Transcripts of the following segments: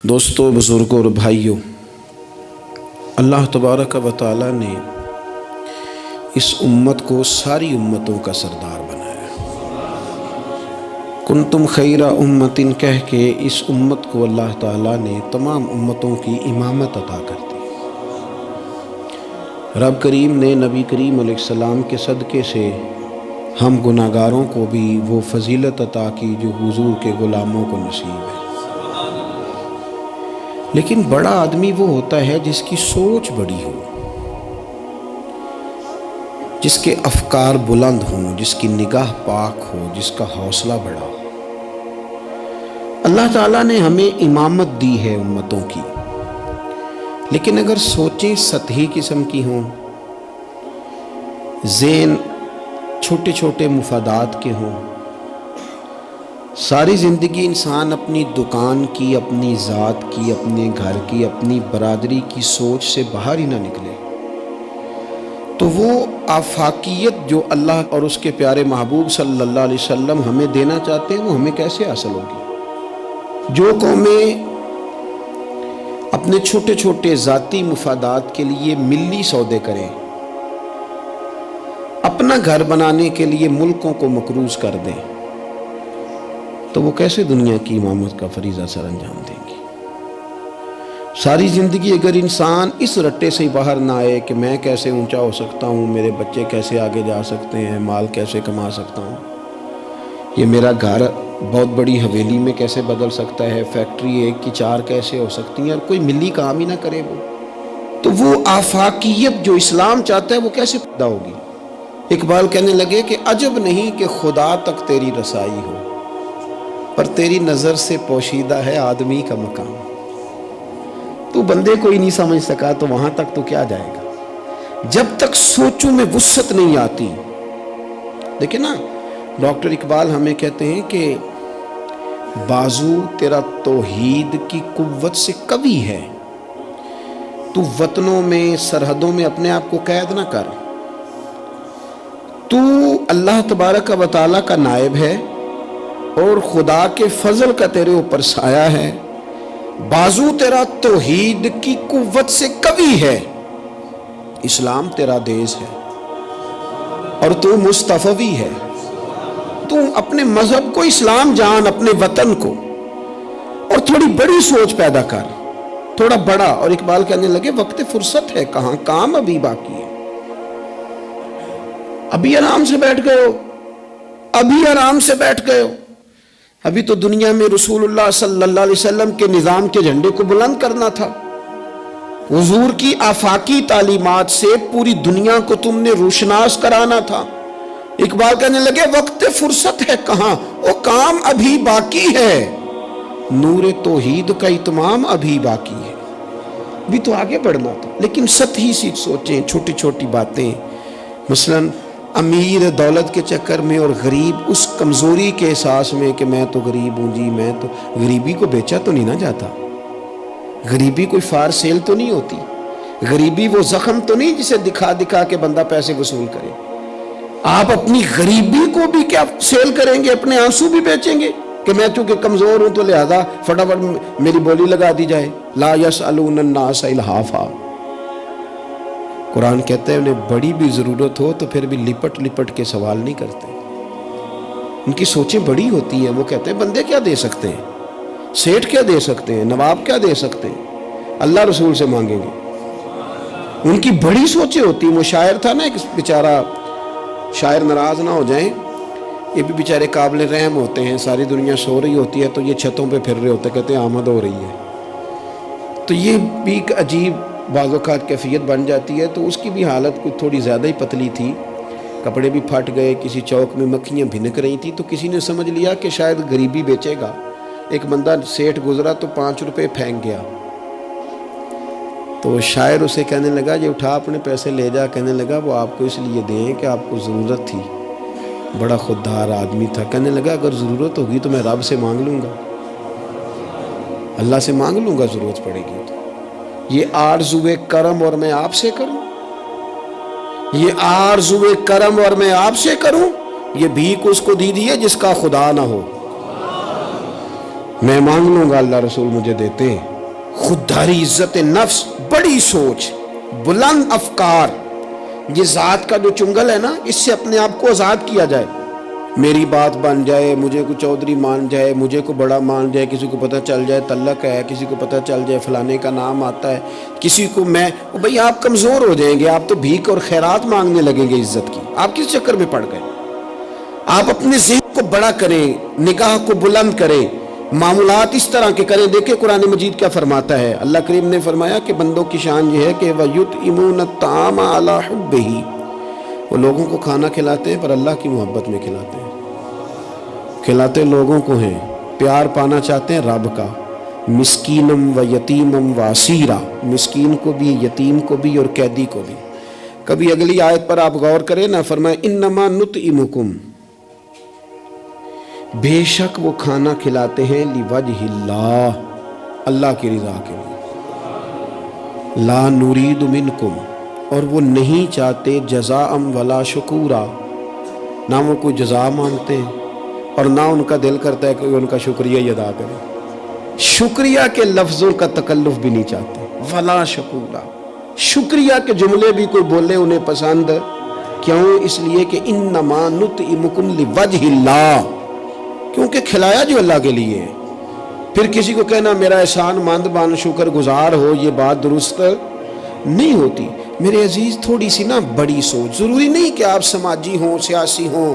دوستو، بزرگوں اور بھائیوں، اللہ تبارک و تعالی نے اس امت کو ساری امتوں کا سردار بنایا۔ کنتم خیر امت کہہ کے اس امت کو اللہ تعالیٰ نے تمام امتوں کی امامت عطا کر دی۔ رب کریم نے نبی کریم علیہ السلام کے صدقے سے ہم گناہگاروں کو بھی وہ فضیلت عطا کی جو حضور کے غلاموں کو نصیب ہے۔ لیکن بڑا آدمی وہ ہوتا ہے جس کی سوچ بڑی ہو، جس کے افکار بلند ہوں، جس کی نگاہ پاک ہو، جس کا حوصلہ بڑا ہو۔ اللہ تعالیٰ نے ہمیں امامت دی ہے امتوں کی، لیکن اگر سوچیں سطحی قسم کی ہوں، ذہن چھوٹے چھوٹے مفادات کے ہوں، ساری زندگی انسان اپنی دکان کی، اپنی ذات کی، اپنے گھر کی، اپنی برادری کی سوچ سے باہر ہی نہ نکلے، تو وہ آفاقیت جو اللہ اور اس کے پیارے محبوب صلی اللہ علیہ وسلم ہمیں دینا چاہتے ہیں وہ ہمیں کیسے حاصل ہوگی؟ جو قومیں اپنے چھوٹے چھوٹے ذاتی مفادات کے لیے ملی سودے کریں، اپنا گھر بنانے کے لیے ملکوں کو مقروض کر دیں، تو وہ کیسے دنیا کی امامت کا فریضہ سر انجام دیں گی؟ ساری زندگی اگر انسان اس رٹے سے باہر نہ آئے کہ میں کیسے اونچا ہو سکتا ہوں، میرے بچے کیسے آگے جا سکتے ہیں، مال کیسے کما سکتا ہوں، یہ میرا گھر بہت بڑی حویلی میں کیسے بدل سکتا ہے، فیکٹری ایک کی 4 کیسے ہو سکتی ہیں، اور کوئی ملی کام ہی نہ کرے تو وہ آفاقیت جو اسلام چاہتا ہے وہ کیسے پیدا ہوگی؟ اقبال کہنے لگے کہ عجب نہیں کہ خدا تک تیری رسائی ہو، پر تیری نظر سے پوشیدہ ہے آدمی کا مقام۔ تو بندے کو ہی نہیں سمجھ سکا تو وہاں تک تو کیا جائے گا؟ جب تک سوچوں میں وسعت نہیں آتی۔ دیکھیں نا، ڈاکٹر اقبال ہمیں کہتے ہیں کہ بازو تیرا توحید کی قوت سے قوی ہے، تو وطنوں میں، سرحدوں میں اپنے آپ کو قید نہ کر، تو اللہ تبارک و تعالیٰ کا نائب ہے اور خدا کے فضل کا تیرے اوپر سایہ ہے، بازو تیرا توحید کی قوت سے قوی ہے، اسلام تیرا دیس ہے اور تو مصطفی ہے۔ تو اپنے مذہب کو اسلام جان، اپنے وطن کو، اور تھوڑی بڑی سوچ پیدا کر، تھوڑا بڑا۔ اور اقبال کہنے لگے وقت فرصت ہے کہاں، کام ابھی باقی ہے۔ ابھی آرام سے بیٹھ گئے ہو، ابھی آرام سے بیٹھ گئے ہو، ابھی تو دنیا میں رسول اللہ صلی اللہ علیہ وسلم کے نظام کے جھنڈے کو بلند کرنا تھا، حضور کی آفاقی تعلیمات سے پوری دنیا کو تم نے روشناس کرانا تھا۔ اقبال کہنے لگے وقت فرصت ہے کہاں، وہ کام ابھی باقی ہے، نور توحید کا اتمام ابھی باقی ہے، بھی تو آگے بڑھنا تھا۔ لیکن سطحی سی سوچیں، چھوٹی چھوٹی باتیں، مثلاً امیر دولت کے چکر میں اور غریب اس کمزوری کے احساس میں کہ میں تو غریب ہوں جی، میں تو غریبی کو بیچا تو نہیں نہ جاتا، غریبی کوئی فار سیل تو نہیں ہوتی، غریبی وہ زخم تو نہیں جسے دکھا دکھا کے بندہ پیسے وصول کرے۔ آپ اپنی غریبی کو بھی کیا سیل کریں گے، اپنے آنسو بھی بیچیں گے کہ میں چونکہ کمزور ہوں تو لہذا فٹافٹ میری بولی لگا دی جائے؟ لا یسألون الناس الحافا۔ قرآن کہتا ہے انہیں بڑی بھی ضرورت ہو تو پھر بھی لپٹ لپٹ کے سوال نہیں کرتے، ان کی سوچیں بڑی ہوتی ہیں۔ وہ کہتے ہیں بندے کیا دے سکتے ہیں، سیٹھ کیا دے سکتے ہیں، نواب کیا دے سکتے ہیں، اللہ رسول سے مانگیں گے۔ ان کی بڑی سوچیں ہوتی ہیں۔ وہ شاعر تھا نا ایک بیچارہ، شاعر ناراض نہ ہو جائیں، یہ بھی بیچارے قابل رحم ہوتے ہیں، ساری دنیا سو رہی ہوتی ہے تو یہ چھتوں پہ پھر رہے ہوتے، کہتے ہیں آمد ہو رہی ہے، تو یہ بھی ایک عجیب بعض اوقات کیفیت بن جاتی ہے۔ تو اس کی بھی حالت کچھ تھوڑی زیادہ ہی پتلی تھی، کپڑے بھی پھٹ گئے، کسی چوک میں مکھیاں بھنک رہی تھی، تو کسی نے سمجھ لیا کہ شاید غریبی بیچے گا۔ ایک بندہ سیٹھ گزرا تو 5 روپے پھینک گیا، تو شاعر اسے کہنے لگا یہ اٹھا اپنے پیسے لے جا، کہنے لگا وہ آپ کو اس لیے دیں کہ آپ کو ضرورت تھی، بڑا خوددار آدمی تھا، کہنے لگا اگر ضرورت ہوگی تو میں رب سے مانگ لوں گا، اللہ سے مانگ لوں گا ضرورت پڑے گی تو۔ یہ آرزوئے کرم اور میں آپ سے کروں، یہ آرزوئے کرم اور میں آپ سے کروں، یہ بھیک اس کو دی دیے جس کا خدا نہ ہو۔ میں مانگ لوں گا، اللہ رسول مجھے دیتے ہیں، خودداری، عزت نفس، بڑی سوچ، بلند افکار، یہ ذات کا جو چنگل ہے نا، اس سے اپنے آپ کو آزاد کیا جائے. میری بات بن جائے، مجھے کو چودھری مان جائے، مجھے کو بڑا مان جائے، کسی کو پتہ چل جائے تعلق ہے، کسی کو پتہ چل جائے فلانے کا نام آتا ہے، کسی کو میں بھئی آپ کمزور ہو جائیں گے، آپ تو بھیک اور خیرات مانگنے لگیں گے عزت کی. آپ کس چکر میں پڑ گئے؟ آپ اپنے ذہن کو بڑا کریں، نگاہ کو بلند کریں، معاملات اس طرح کے کریں. دیکھیں قرآن مجید کیا فرماتا ہے. اللہ کریم نے فرمایا کہ بندوں کی شان یہ ہے کہ وَيُطْعِمُونَ الطَّعَامَ عَلَىٰ حُبِّهِ، وہ لوگوں کو کھانا کھلاتے ہیں پر اللہ کی محبت میں کھلاتے ہیں. کھلاتے لوگوں کو ہیں، پیار پانا چاہتے ہیں رب کا. مسکینم و یتیمم و اسیرا، مسکین کو بھی، یتیم کو بھی اور قیدی کو بھی. کبھی اگلی آیت پر آپ غور کریں نا، فرمائے انما نطعمکم، بے شک وہ کھانا کھلاتے ہیں لوجہ اللہ، اللہ کی رضا کے لیے. لا نرید منکم، اور وہ نہیں چاہتے جزاء ولا شکورا، نہ وہ کوئی جزا مانگتے ہیں اور نہ ان کا دل کرتا ہے کہ ان کا شکریہ ہی ادا کرے. شکریہ کے لفظوں کا تکلف بھی نہیں چاہتے. ولا شکورا، شکریہ کے جملے بھی کوئی بولے انہیں پسند کیوں؟ اس لیے کہ انما نطعمکم لوجہ اللہ، کیونکہ کھلایا جو اللہ کے لیے ہے. پھر کسی کو کہنا میرا احسان مند بن، شکر گزار ہو، یہ بات درست نہیں ہوتی. میرے عزیز تھوڑی سی نا بڑی سوچ، ضروری نہیں کہ آپ سماجی ہوں، سیاسی ہوں،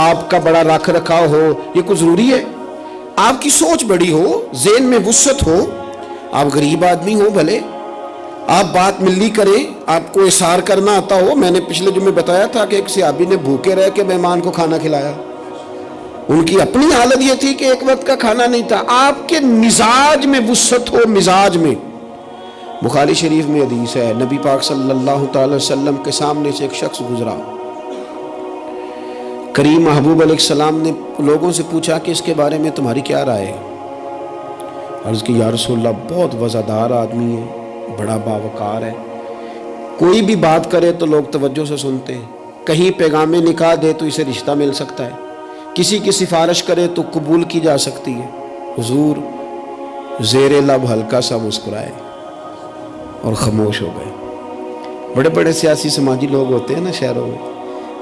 آپ کا بڑا رکھ رکھاؤ ہو، یہ کوئی ضروری ہے. آپ کی سوچ بڑی ہو، ذہن میں وسعت ہو، آپ غریب آدمی ہو بھلے، آپ بات ملی کریں، آپ کو احسار کرنا آتا ہو. میں نے پچھلے جمعے بتایا تھا کہ ایک صحابی نے بھوکے رہ کے مہمان کو کھانا کھلایا. ان کی اپنی حالت یہ تھی کہ ایک وقت کا کھانا نہیں تھا. آپ کے مزاج میں وسعت ہو، مزاج میں. بخاری شریف میں حدیث ہے، نبی پاک صلی اللہ تعالی وسلم کے سامنے سے ایک شخص گزرا. کریم محبوب علیہ السلام نے لوگوں سے پوچھا کہ اس کے بارے میں تمہاری کیا رائے ہے؟ عرض کی یا رسول اللہ بہت وزادار آدمی ہے، بڑا باوقار ہے، کوئی بھی بات کرے تو لوگ توجہ سے سنتے ہیں، کہیں پیغام نکاح دے تو اسے رشتہ مل سکتا ہے، کسی کی سفارش کرے تو قبول کی جا سکتی ہے. حضور زیر لب ہلکا سا مسکرائے اور خاموش ہو گئے. بڑے بڑے سیاسی سماجی لوگ ہوتے ہیں نا شہروں میں،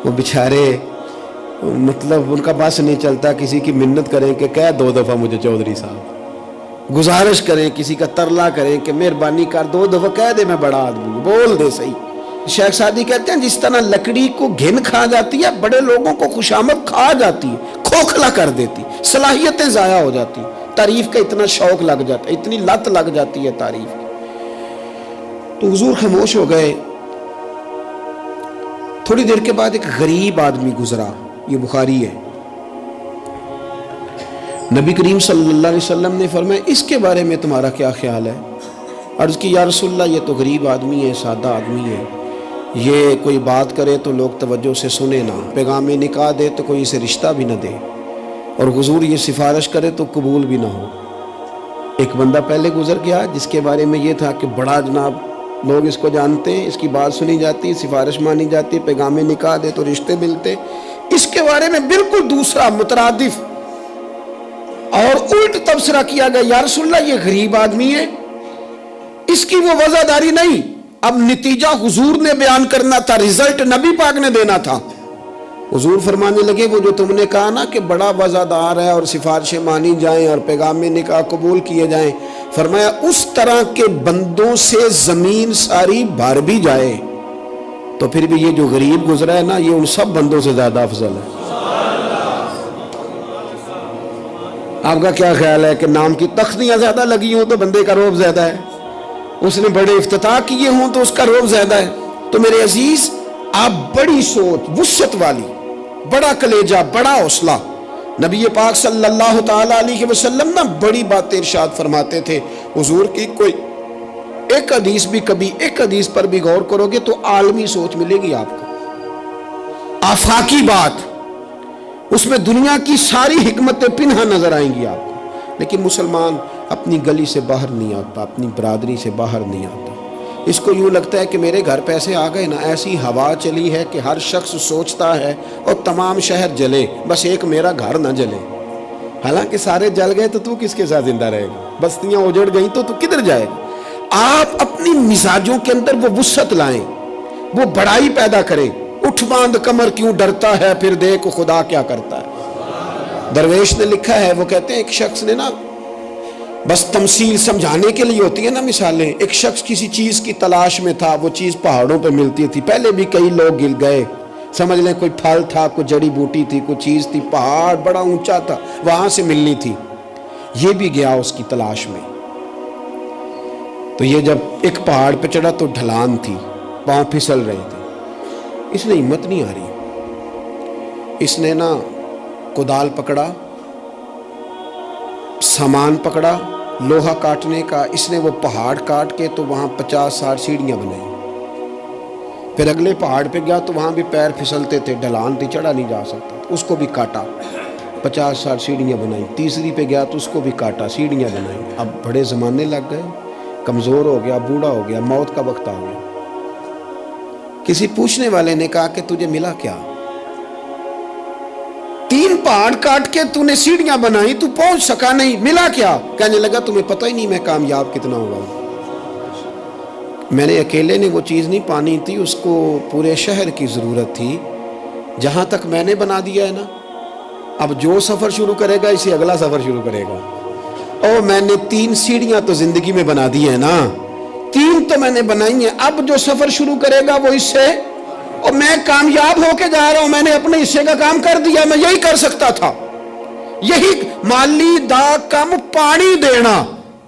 وہ بیچارے مطلب ان کا بس نہیں چلتا کسی کی منت کریں کہ کہہ 2 دفعہ مجھے چودھری صاحب، گزارش کریں، کسی کا ترلا کریں کہ مہربانی کر 2 دفعہ کہہ دے میں بڑا آدمی ہوں، بول دے صحیح. شیخ سعدی کہتے ہیں جس طرح لکڑی کو گھن کھا جاتی ہے، بڑے لوگوں کو خوشامد کھا جاتی ہے، کھوکھلا کر دیتی، صلاحیتیں ضائع ہو جاتی، تعریف کا اتنا شوق لگ جاتا ہے، اتنی لت لگ جاتی ہے تعریف کی. تو حضور خاموش ہو گئے. تھوڑی دیر کے بعد ایک غریب آدمی گزرا، یہ بخاری ہے. نبی کریم صلی اللہ علیہ وسلم نے فرمایا اس کے بارے میں تمہارا کیا خیال ہے؟ عرض کی یا رسول اللہ یہ تو غریب آدمی ہے، سادہ آدمی ہے، یہ کوئی بات کرے تو لوگ توجہ سے سنے نہ، پیغام نکاح دے تو کوئی اسے رشتہ بھی نہ دے، اور حضور یہ سفارش کرے تو قبول بھی نہ ہو. ایک بندہ پہلے گزر گیا جس کے بارے میں یہ تھا کہ بڑا جناب، لوگ اس کو جانتے ہیں، اس کی بات سنی جاتی، سفارش مانی جاتی، پیغام نکاح دے تو رشتے ملتے. اس کے بارے میں بالکل دوسرا مترادف اور الٹ تبصرہ کیا گیا، یا رسول اللہ یہ غریب آدمی ہے، اس کی وہ وزاداری نہیں. اب نتیجہ حضور نے بیان کرنا تھا، رزلٹ نبی پاک نے دینا تھا. حضور فرمانے لگے وہ جو تم نے کہا نا کہ بڑا وزادار ہے اور سفارشیں مانی جائیں اور پیغام نکاح قبول کیے جائیں، فرمایا اس طرح کے بندوں سے زمین ساری بھر بھی جائے تو پھر بھی یہ جو غریب گزرا ہے نا، یہ ان سب بندوں سے زیادہ افضل ہے. آپ کا کیا خیال ہے کہ نام کی تختیاں زیادہ لگی ہوں تو بندے کا رعب زیادہ ہے، اس نے بڑے افتتاح کیے ہوں تو اس کا رعب زیادہ ہے؟ تو میرے عزیز آپ بڑی سوچ، وسعت والی، بڑا کلیجہ، بڑا حوصلہ. نبی پاک صلی اللہ تعالی علیہ وسلم نا بڑی باتیں ارشاد فرماتے تھے. حضور کی کوئی ایک حدیث بھی، کبھی ایک حدیث پر بھی غور کرو گے تو عالمی سوچ ملے گی آپ کو، آفاقی بات، اس میں دنیا کی ساری حکمتیں پنہا نظر آئیں گی آپ کو. لیکن مسلمان اپنی گلی سے باہر نہیں آتا، اپنی برادری سے باہر نہیں آتا. اس کو یوں لگتا ہے کہ میرے گھر پیسے آ گئے نا، ایسی ہوا چلی ہے کہ ہر شخص سوچتا ہے اور تمام شہر جلے، بس ایک میرا گھر نہ جلے. حالانکہ سارے جل گئے تو کس کے ساتھ زندہ رہے گا؟ بستیاں اجڑ گئیں تو کدھر جائے گا؟ آپ اپنی مزاجوں کے اندر وہ وسعت لائیں، وہ بڑائی پیدا کریں. اٹھ باندھ کمر کیوں ڈرتا ہے، پھر دیکھ خدا کیا کرتا ہے. درویش نے لکھا ہے، وہ کہتے ہیں ایک شخص نے نا، بس تمثیل سمجھانے کے لیے ہوتی ہے نا مثالیں. ایک شخص کسی چیز کی تلاش میں تھا، وہ چیز پہاڑوں پہ ملتی تھی. پہلے بھی کئی لوگ گر گئے، سمجھ لیں کوئی پھل تھا، کوئی جڑی بوٹی تھی، کوئی چیز تھی، پہاڑ بڑا اونچا تھا، وہاں سے ملنی تھی. یہ بھی گیا اس کی تلاش میں. تو یہ جب ایک پہاڑ پہ چڑھا تو ڈھلان تھی، پاؤں پھسل رہے تھے. اس نے ہمت نہیں آ رہی. اس نے نا کدال پکڑا، سامان پکڑا لوہا کاٹنے کا. اس نے وہ پہاڑ کاٹ کے تو وہاں 50-60 سیڑھیاں بنائی. پھر اگلے پہاڑ پہ گیا تو وہاں بھی پیر پھسلتے تھے، ڈھلان تھی، چڑھا نہیں جا سکتا. اس کو بھی کاٹا، 50-60 سیڑھیاں بنائی. تیسری پہ گیا تو اس کو بھی کاٹا، سیڑھیاں بنائی. اب بڑے زمانے لگ گئے، کمزور ہو گیا، بوڑھا ہو گیا، موت کا وقت آ گیا. کسی پوچھنے والے نے کہا کہ تجھے ملا کیا؟ 3 پہاڑ کاٹ کے تو نے سیڑھیاں بنائی، تو پہنچ سکا نہیں، ملا کیا؟ کہنے لگا تمہیں پتہ ہی نہیں میں کامیاب کتنا ہوا ہوں. میں نے اکیلے نے وہ چیز نہیں پانی تھی، اس کو پورے شہر کی ضرورت تھی. جہاں تک میں نے بنا دیا ہے نا، اب جو سفر شروع کرے گا اسی اگلا سفر شروع کرے گا. اور میں نے 3 سیڑھیاں تو زندگی میں بنا دی ہے نا، 3 تو میں نے بنائی ہیں. اب جو سفر شروع کرے گا وہ اس سے، اور میں کامیاب ہو کے جا رہا ہوں. میں نے اپنے حصے کا کام کر دیا، میں یہی کر سکتا تھا. یہی مالی دا کم پانی دینا،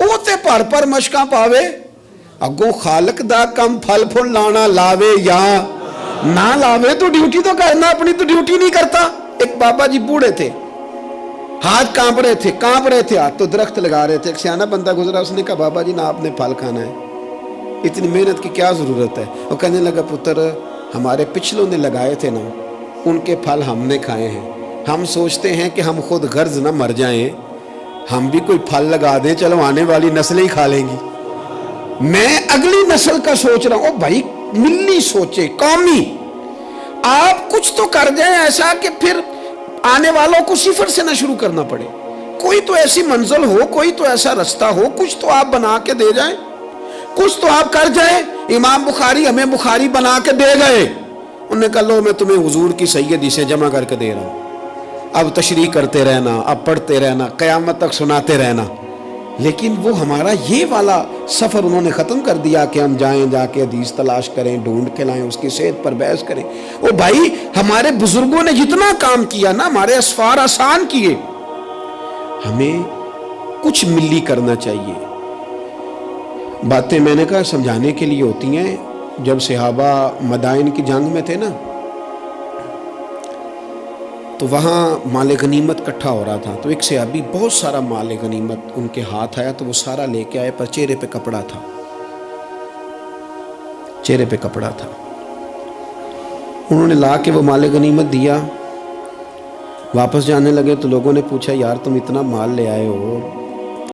اوتے پر مشکاں پاوے. اگوں خالق دا کم پھل پھل لانا، لاوے یا نہ لاوے تو ڈیوٹی تو کرنا، اپنی تو ڈیوٹی نہیں کرتا. ایک بابا جی بوڑھے تھے، ہاتھ کانپ رہے تھے ہاتھ، تو درخت لگا رہے تھے. ایک سیانا بندہ گزرا، اس نے کہا بابا جی نا آپ نے پھل کھانا ہے، اتنی محنت کی کیا ضرورت ہے؟ وہ کہنے لگا پتر ہمارے پچھلوں نے لگائے تھے نا، ان کے پھل ہم نے کھائے ہیں. ہم سوچتے ہیں کہ ہم خود غرض نہ مر جائیں، ہم بھی کوئی پھل لگا دیں، چلو آنے والی نسلیں ہی کھا لیں گی. میں اگلی نسل کا سوچ رہا ہوں. بھائی ملی سوچے، قومی. آپ کچھ تو کر جائیں ایسا کہ پھر آنے والوں کو صفر سے نہ شروع کرنا پڑے. کوئی تو ایسی منزل ہو، کوئی تو ایسا رستہ ہو، کچھ تو آپ بنا کے دے جائیں، کچھ تو آپ کر جائیں. امام بخاری ہمیں بخاری بنا کے دے گئے. انہوں نے کہا لو میں تمہیں حضور کی سیدی سے جمع کر کے دے رہا ہوں، اب تشریح کرتے رہنا، اب پڑھتے رہنا، قیامت تک سناتے رہنا. لیکن وہ ہمارا یہ والا سفر انہوں نے ختم کر دیا کہ ہم جائیں، جا کے حدیث تلاش کریں، ڈھونڈ کے لائیں، اس کی صحت پر بحث کریں. او بھائی ہمارے بزرگوں نے جتنا کام کیا نا، ہمارے اسفار آسان کیے، ہمیں کچھ ملی کرنا چاہیے. باتیں میں نے کہا سمجھانے کے لیے ہوتی ہیں. جب صحابہ مدائن کی جنگ میں تھے نا، تو وہاں مال غنیمت اکٹھا ہو رہا تھا. تو ایک صحابی بہت سارا مال غنیمت ان کے ہاتھ آیا، تو وہ سارا لے کے آئے، پر چہرے پہ کپڑا تھا، چہرے پہ کپڑا تھا. انہوں نے لا کے وہ مال غنیمت دیا. واپس جانے لگے تو لوگوں نے پوچھا یار تم اتنا مال لے آئے ہو،